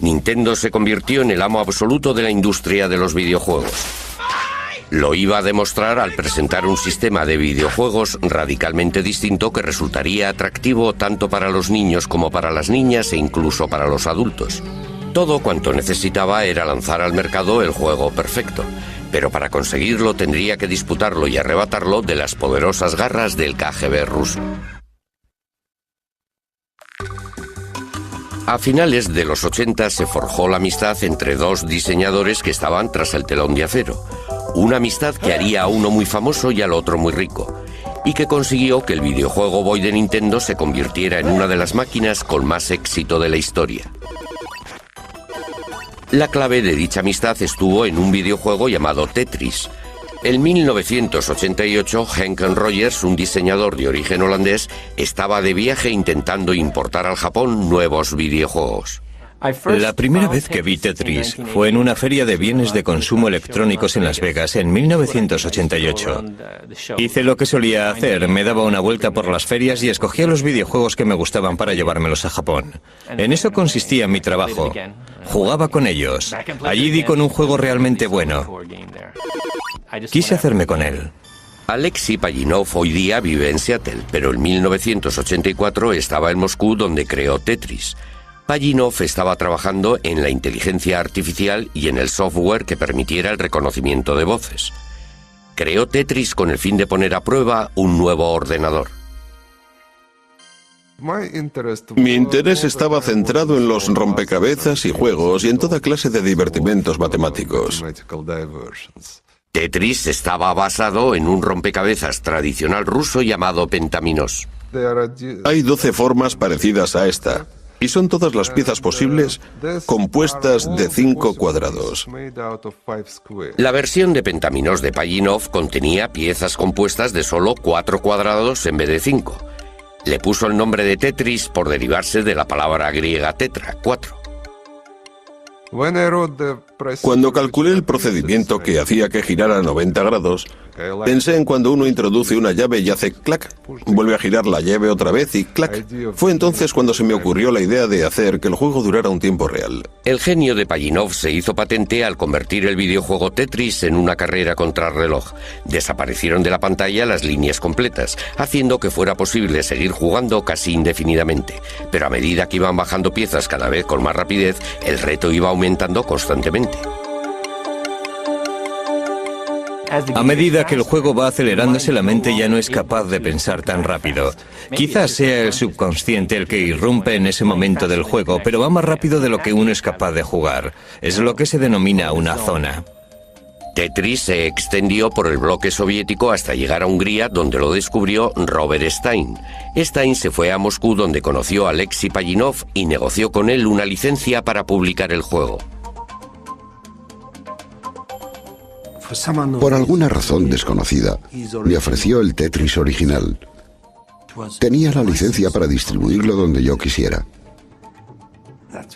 Nintendo se convirtió en el amo absoluto de la industria de los videojuegos. Lo iba a demostrar al presentar un sistema de videojuegos radicalmente distinto que resultaría atractivo tanto para los niños como para las niñas e incluso para los adultos. Todo cuanto necesitaba era lanzar al mercado el juego perfecto, pero para conseguirlo tendría que disputarlo y arrebatarlo de las poderosas garras del KGB ruso. A finales de los 80 se forjó la amistad entre dos diseñadores que estaban tras el telón de acero. Una amistad que haría a uno muy famoso y al otro muy rico, y que consiguió que el videojuego Boy de Nintendo se convirtiera en una de las máquinas con más éxito de la historia. La clave de dicha amistad estuvo en un videojuego llamado Tetris. En 1988, Henk Rogers, un diseñador de origen holandés, estaba de viaje intentando importar al Japón nuevos videojuegos. La primera vez que vi Tetris fue en una feria de bienes de consumo electrónicos en Las Vegas en 1988. Hice lo que solía hacer, me daba una vuelta por las ferias y escogía los videojuegos que me gustaban para llevármelos a Japón. En eso consistía mi trabajo. Jugaba con ellos. Allí di con un juego realmente bueno. Quise hacerme con él. Alexei Pajitnov hoy día vive en Seattle, pero en 1984 estaba en Moscú donde creó Tetris. Pajitnov estaba trabajando en la inteligencia artificial y en el software que permitiera el reconocimiento de voces. Creó Tetris con el fin de poner a prueba un nuevo ordenador. Mi interés estaba centrado en los rompecabezas y juegos y en toda clase de divertimentos matemáticos. Tetris estaba basado en un rompecabezas tradicional ruso llamado Pentaminos. Hay 12 formas parecidas a esta, y son todas las piezas posibles compuestas de 5 cuadrados. La versión de Pentaminos de Pajitnov contenía piezas compuestas de solo 4 cuadrados en vez de 5. Le puso el nombre de Tetris por derivarse de la palabra griega tetra, 4. Cuando calculé el procedimiento que hacía que girara a 90 grados, pensé en cuando uno introduce una llave y hace clac, vuelve a girar la llave otra vez y clac. Fue entonces cuando se me ocurrió la idea de hacer que el juego durara un tiempo real. El genio de Pajitnov se hizo patente al convertir el videojuego Tetris en una carrera contrarreloj. Desaparecieron de la pantalla las líneas completas, haciendo que fuera posible seguir jugando casi indefinidamente. Pero a medida que iban bajando piezas cada vez con más rapidez, el reto iba aumentando constantemente. A medida que el juego va acelerándose, la mente ya no es capaz de pensar tan rápido. Quizás sea el subconsciente el que irrumpe en ese momento del juego, pero va más rápido de lo que uno es capaz de jugar. Es lo que se denomina una zona. Tetris se extendió por el bloque soviético hasta llegar a Hungría, donde lo descubrió Robert Stein. Stein se fue a Moscú, donde conoció a Alexei Pajitnov y negoció con él una licencia para publicar el juego. Por alguna razón desconocida, me ofreció el Tetris original. Tenía la licencia para distribuirlo donde yo quisiera.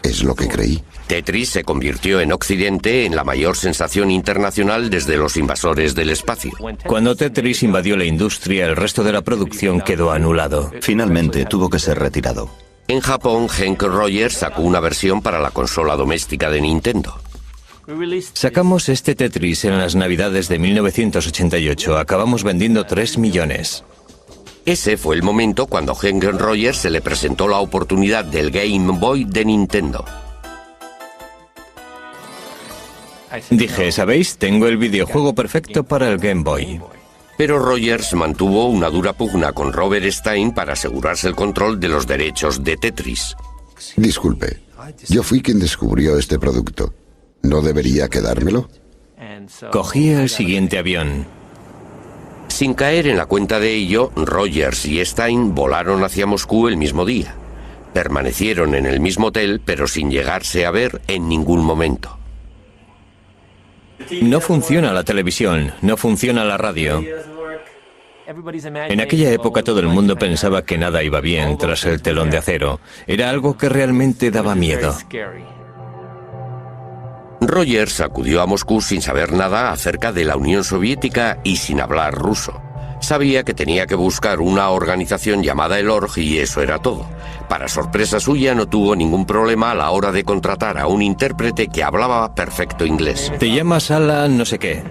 Es lo que creí. Tetris se convirtió en Occidente en la mayor sensación internacional desde Los invasores del espacio. Cuando Tetris invadió la industria, el resto de la producción quedó anulado. Finalmente tuvo que ser retirado. En Japón, Henk Rogers sacó una versión para la consola doméstica de Nintendo. Sacamos este Tetris en las Navidades de 1988. Acabamos vendiendo 3 millones. Ese fue el momento cuando a Henk Rogers se le presentó la oportunidad del Game Boy de Nintendo. Dije, ¿sabéis? Tengo el videojuego perfecto para el Game Boy. Pero Rogers mantuvo una dura pugna con Robert Stein para asegurarse el control de los derechos de Tetris. Disculpe, yo fui quien descubrió este producto. ¿No debería quedármelo? Cogí el siguiente avión. Sin caer en la cuenta de ello, Rogers y Stein volaron hacia Moscú el mismo día. Permanecieron en el mismo hotel, pero sin llegarse a ver en ningún momento. No funciona la televisión, no funciona la radio. En aquella época todo el mundo pensaba que nada iba bien tras el telón de acero. Era algo que realmente daba miedo. Rogers acudió a Moscú sin saber nada acerca de la Unión Soviética y sin hablar ruso. Sabía que tenía que buscar una organización llamada el Org y eso era todo. Para sorpresa suya, no tuvo ningún problema a la hora de contratar a un intérprete que hablaba perfecto inglés. Te llamas Alan no sé qué.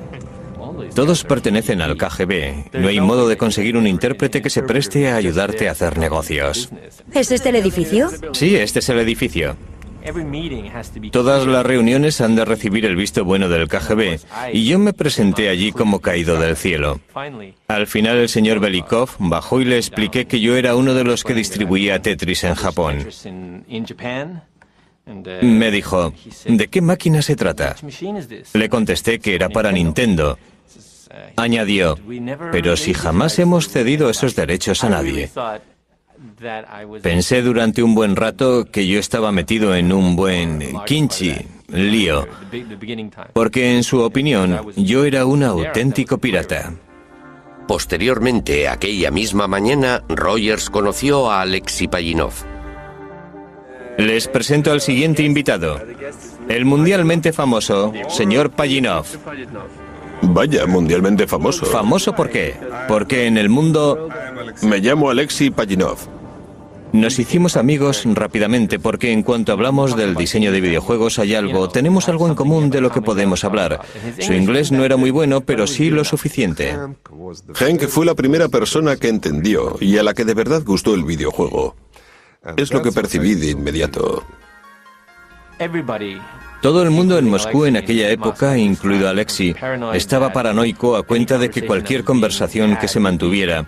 Todos pertenecen al KGB. No hay modo de conseguir un intérprete que se preste a ayudarte a hacer negocios. ¿Es este el edificio? Sí, este es el edificio. Todas las reuniones han de recibir el visto bueno del KGB, y yo me presenté allí como caído del cielo. Al final el señor Belikov bajó y le expliqué que yo era uno de los que distribuía Tetris en Japón. Me dijo, ¿de qué máquina se trata? Le contesté que era para Nintendo. Añadió, pero si jamás hemos cedido esos derechos a nadie. Pensé durante un buen rato que yo estaba metido en un buen lío, porque en su opinión yo era un auténtico pirata. Posteriormente, aquella misma mañana, Rogers conoció a Alexei Pajitnov. Les presento al siguiente invitado, el mundialmente famoso señor Pajitnov. Vaya, mundialmente famoso. ¿Famoso por qué? Porque en el mundo... Me llamo Alexei Pajitnov. Nos hicimos amigos rápidamente porque en cuanto hablamos del diseño de videojuegos tenemos algo en común de lo que podemos hablar. Su inglés no era muy bueno, pero sí lo suficiente. Henk fue la primera persona que entendió y a la que de verdad gustó el videojuego. Es lo que percibí de inmediato. Todo el mundo en Moscú en aquella época, incluido Alexei, estaba paranoico a cuenta de que cualquier conversación que se mantuviera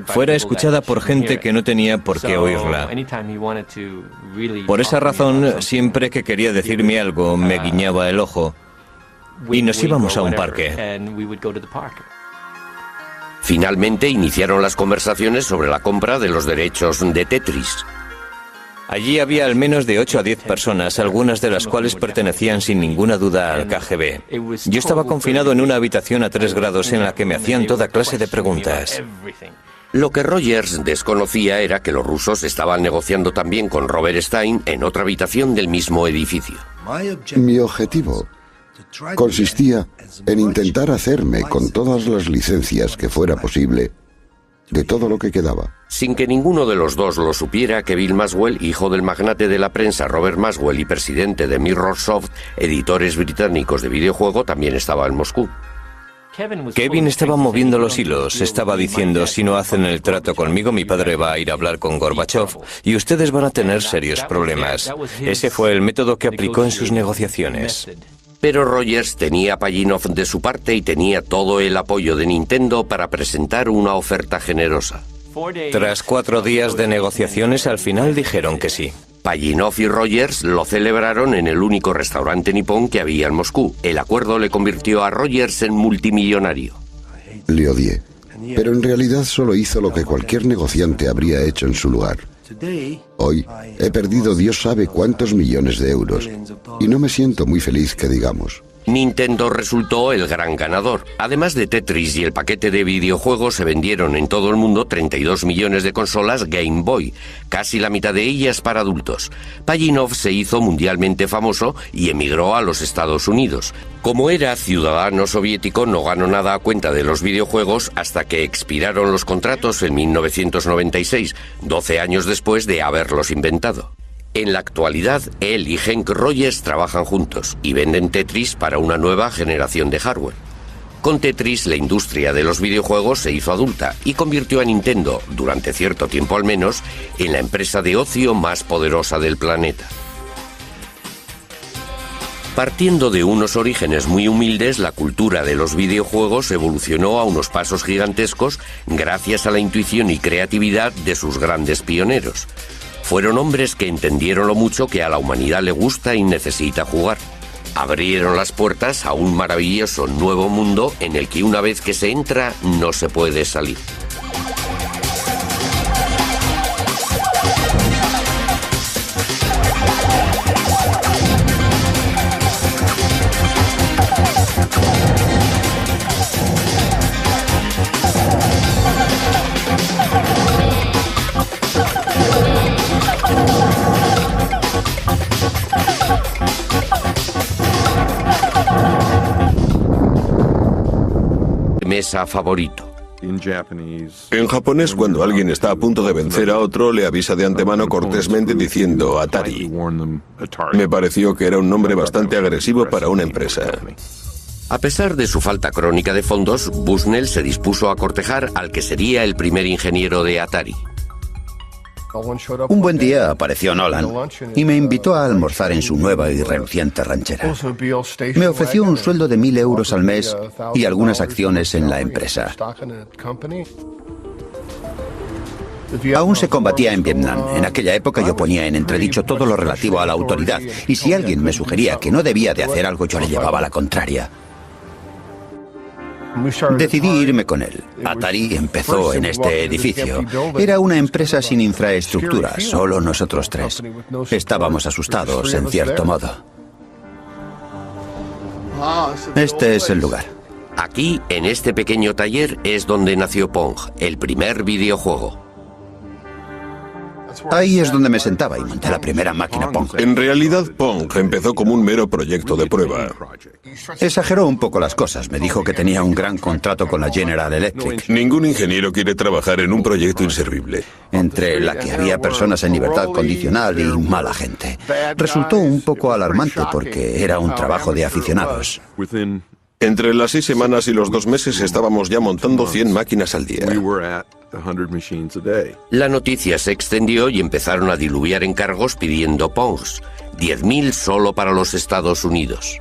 fuera escuchada por gente que no tenía por qué oírla. Por esa razón, siempre que quería decirme algo, me guiñaba el ojo y nos íbamos a un parque. Finalmente iniciaron las conversaciones sobre la compra de los derechos de Tetris. Allí había al menos de 8 a 10 personas, algunas de las cuales pertenecían sin ninguna duda al KGB. Yo estaba confinado en una habitación a 3 grados en la que me hacían toda clase de preguntas. Lo que Rogers desconocía era que los rusos estaban negociando también con Robert Stein en otra habitación del mismo edificio. Mi objetivo consistía en intentar hacerme con todas las licencias que fuera posible de todo lo que quedaba. Sin que ninguno de los dos lo supiera, que Bill Maxwell, hijo del magnate de la prensa Robert Maxwell y presidente de Mirrorsoft, editores británicos de videojuego, también estaba en Moscú. Kevin estaba moviendo los hilos, estaba diciendo, si no hacen el trato conmigo, mi padre va a ir a hablar con Gorbachev y ustedes van a tener serios problemas. Ese fue el método que aplicó en sus negociaciones. Pero Rogers tenía a Pajitnov de su parte y tenía todo el apoyo de Nintendo para presentar una oferta generosa. Tras 4 días de negociaciones, al final dijeron que sí. Pajitnov y Rogers lo celebraron en el único restaurante nipón que había en Moscú. El acuerdo le convirtió a Rogers en multimillonario. Le odié, pero en realidad solo hizo lo que cualquier negociante habría hecho en su lugar. Hoy he perdido Dios sabe cuántos millones de euros y no me siento muy feliz que digamos. Nintendo resultó el gran ganador. Además de Tetris y el paquete de videojuegos, se vendieron en todo el mundo 32 millones de consolas Game Boy, casi la mitad de ellas para adultos. Pajitnov se hizo mundialmente famoso y emigró a los Estados Unidos. Como era ciudadano soviético, no ganó nada a cuenta de los videojuegos hasta que expiraron los contratos en 1996, 12 años después de haberlos inventado. En la actualidad, él y Henk Rogers trabajan juntos y venden Tetris para una nueva generación de hardware. Con Tetris, la industria de los videojuegos se hizo adulta y convirtió a Nintendo, durante cierto tiempo al menos, en la empresa de ocio más poderosa del planeta. Partiendo de unos orígenes muy humildes, la cultura de los videojuegos evolucionó a unos pasos gigantescos gracias a la intuición y creatividad de sus grandes pioneros. Fueron hombres que entendieron lo mucho que a la humanidad le gusta y necesita jugar. Abrieron las puertas a un maravilloso nuevo mundo en el que una vez que se entra no se puede salir. Mesa favorito. En japonés, cuando alguien está a punto de vencer a otro, le avisa de antemano cortésmente diciendo Atari. Me pareció que era un nombre bastante agresivo para una empresa. A pesar de su falta crónica de fondos, Bushnell se dispuso a cortejar al que sería el primer ingeniero de Atari. Un buen día apareció Nolan y me invitó a almorzar en su nueva y reluciente ranchera. Me ofreció un sueldo de 1.000 euros al mes y algunas acciones en la empresa. Aún se combatía en Vietnam. En aquella época yo ponía en entredicho todo lo relativo a la autoridad, y si alguien me sugería que no debía de hacer algo, yo le llevaba la contraria. Decidí irme con él. Atari empezó en este edificio. Era una empresa sin infraestructura, solo nosotros 3. Estábamos asustados, en cierto modo. Este es el lugar. Aquí, en este pequeño taller, es donde nació Pong, el primer videojuego. Ahí es donde me sentaba y monté la primera máquina Pong. En realidad, Pong empezó como un mero proyecto de prueba. Exageró un poco las cosas. Me dijo que tenía un gran contrato con la General Electric. Ningún ingeniero quiere trabajar en un proyecto inservible. Entre la que había personas en libertad condicional y mala gente. Resultó un poco alarmante porque era un trabajo de aficionados. Entre las 6 semanas y los 2 meses estábamos ya montando 100 máquinas al día. La noticia se extendió y empezaron a diluviar encargos pidiendo Pongs, 10.000 solo para los Estados Unidos.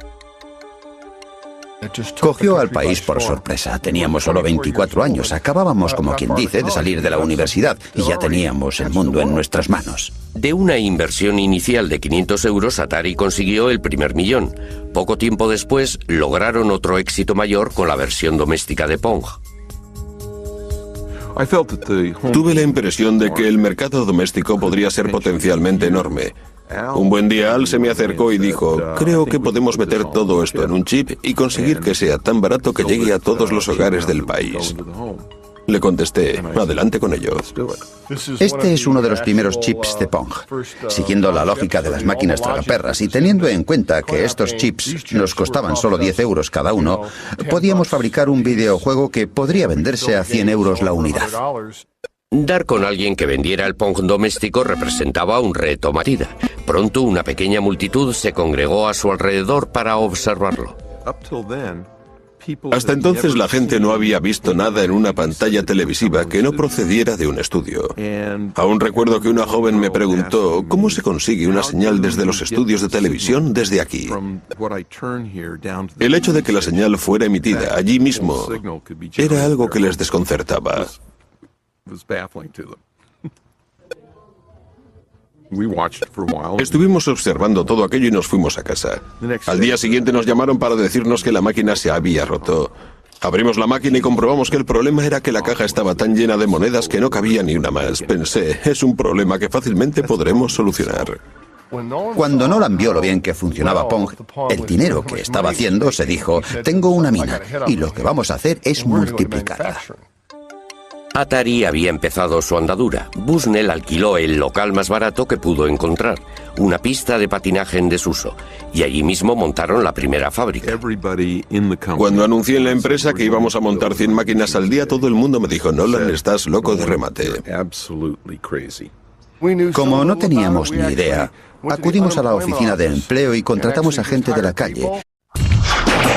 Cogió al país por sorpresa. Teníamos solo 24 años. Acabábamos, como quien dice, de salir de la universidad y ya teníamos el mundo en nuestras manos. De una inversión inicial de 500 euros, Atari consiguió el primer millón. Poco tiempo después, lograron otro éxito mayor con la versión doméstica de Pong. Tuve la impresión de que el mercado doméstico podría ser potencialmente enorme. Un buen día Al se me acercó y dijo, creo que podemos meter todo esto en un chip y conseguir que sea tan barato que llegue a todos los hogares del país. Le contesté, adelante con ello. Este es uno de los primeros chips de Pong. Siguiendo la lógica de las máquinas tragaperras y teniendo en cuenta que estos chips nos costaban solo 10 euros cada uno, podíamos fabricar un videojuego que podría venderse a 100 euros la unidad. Dar con alguien que vendiera el Pong doméstico representaba un reto marida. Pronto una pequeña multitud se congregó a su alrededor para observarlo. Hasta entonces la gente no había visto nada en una pantalla televisiva que no procediera de un estudio. Aún recuerdo que una joven me preguntó, ¿cómo se consigue una señal desde los estudios de televisión desde aquí? El hecho de que la señal fuera emitida allí mismo era algo que les desconcertaba. Estuvimos observando todo aquello y nos fuimos a casa. Al día siguiente nos llamaron para decirnos que la máquina se había roto. Abrimos la máquina y comprobamos que el problema era que la caja estaba tan llena de monedas que no cabía ni una más. Pensé, es un problema que fácilmente podremos solucionar. Cuando Nolan vio lo bien que funcionaba Pong, el dinero que estaba haciendo, se dijo, tengo una mina y lo que vamos a hacer es multiplicarla. Atari había empezado su andadura. Bushnell alquiló el local más barato que pudo encontrar, una pista de patinaje en desuso, y allí mismo montaron la primera fábrica. Cuando anuncié en la empresa que íbamos a montar 100 máquinas al día, todo el mundo me dijo, Nolan, estás loco de remate. Como no teníamos ni idea, acudimos a la oficina de empleo y contratamos a gente de la calle.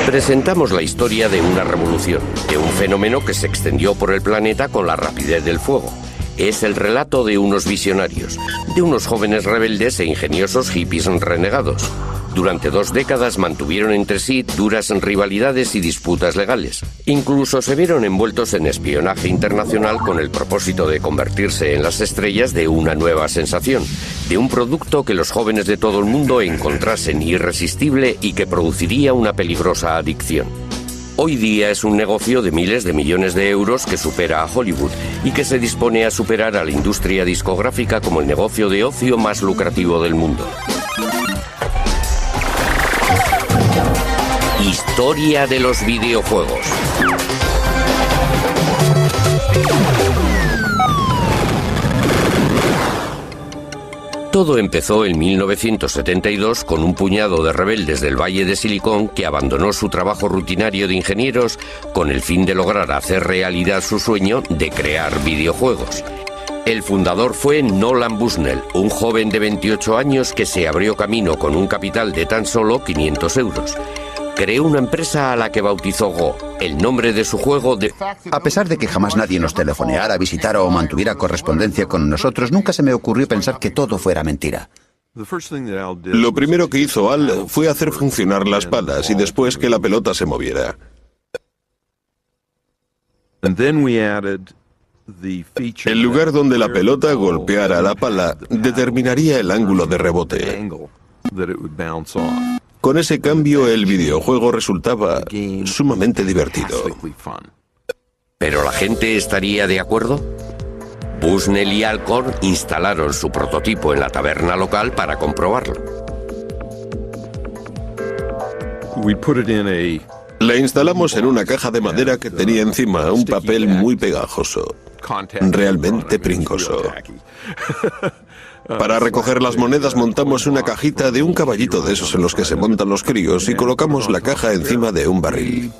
Presentamos la historia de una revolución, de un fenómeno que se extendió por el planeta con la rapidez del fuego. Es el relato de unos visionarios, de unos jóvenes rebeldes e ingeniosos hippies renegados. Durante 2 décadas mantuvieron entre sí duras rivalidades y disputas legales. Incluso se vieron envueltos en espionaje internacional con el propósito de convertirse en las estrellas de una nueva sensación, de un producto que los jóvenes de todo el mundo encontrasen irresistible y que produciría una peligrosa adicción. Hoy día es un negocio de miles de millones de euros que supera a Hollywood y que se dispone a superar a la industria discográfica como el negocio de ocio más lucrativo del mundo. Historia de los videojuegos. Todo empezó en 1972 con un puñado de rebeldes del Valle de Silicon que abandonó su trabajo rutinario de ingenieros con el fin de lograr hacer realidad su sueño de crear videojuegos. El fundador fue Nolan Bushnell, un joven de 28 años que se abrió camino con un capital de tan solo 500 euros. Creó una empresa a la que bautizó Go, el nombre de su juego de... A pesar de que jamás nadie nos telefoneara, visitara o mantuviera correspondencia con nosotros, nunca se me ocurrió pensar que todo fuera mentira. Lo primero que hizo Al fue hacer funcionar las palas y después que la pelota se moviera. El lugar donde la pelota golpeara la pala determinaría el ángulo de rebote. Con ese cambio, el videojuego resultaba sumamente divertido. ¿Pero la gente estaría de acuerdo? Bushnell y Alcorn instalaron su prototipo en la taberna local para comprobarlo. La instalamos en una caja de madera que tenía encima un papel muy pegajoso, realmente pringoso. Para recoger las monedas montamos una cajita de un caballito de esos en los que se montan los críos y colocamos la caja encima de un barril.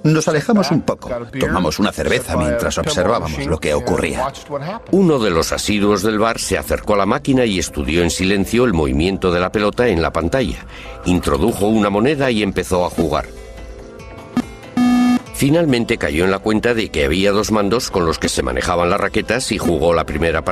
Nos alejamos un poco, tomamos una cerveza mientras observábamos lo que ocurría. Uno de los asiduos del bar se acercó a la máquina y estudió en silencio el movimiento de la pelota en la pantalla. Introdujo una moneda y empezó a jugar. Finalmente cayó en la cuenta de que había 2 mandos con los que se manejaban las raquetas y jugó la primera partida.